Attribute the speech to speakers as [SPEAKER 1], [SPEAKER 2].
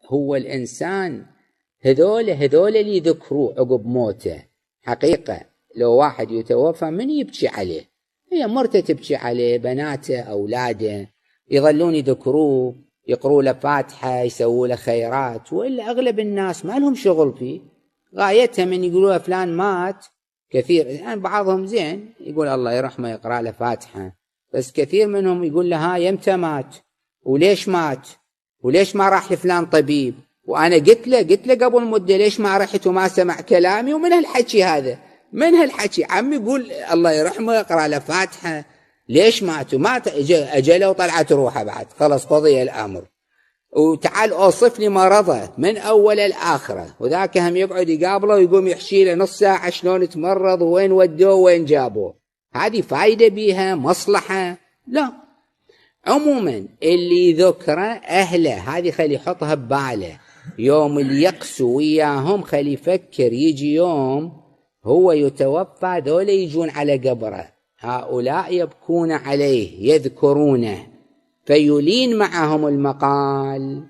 [SPEAKER 1] هو الإنسان هذول اللي يذكروه عقب موته حقيقة. لو واحد يتوفى من يبكي عليه؟ هي مرته تبكي عليه، بناته، أولاده، يظلون يذكروه، يقروا له فاتحة، يسووا له خيرات. وإلا أغلب الناس ما لهم شغل فيه، غايتها من يقولوا فلان مات كثير. يعني بعضهم زين يقول الله يرحمه يقرأ له فاتحة، بس كثير منهم يقول له ها يمتى مات، وليش مات، وليش ما راح لفلان طبيب، وأنا قلت له قبل مدة ليش ما رحت وما سمع كلامي. ومن هالحكي هذا، من هالحكي عمي يقول الله يرحمه يقرأ له فاتحة، ليش مات أجله وطلعت روحه بعد خلص قضي الأمر، وتعال أوصف لي مرضه من أول الآخرة. وذاك هم يقعد يقابله ويقوم يحشي له نص ساعة شلون تمرض وين ودوه وين جابوه. هذه فايدة بيها مصلحة؟ لا. عموما اللي ذكره أهله هذه خلي يحطها بباله، يوم اللي يقسوا وياهم خلي يفكر يجي يوم هو يتوفى ذولا يجون على قبره، هؤلاء يبكون عليه يذكرونه، فيلين معهم المقال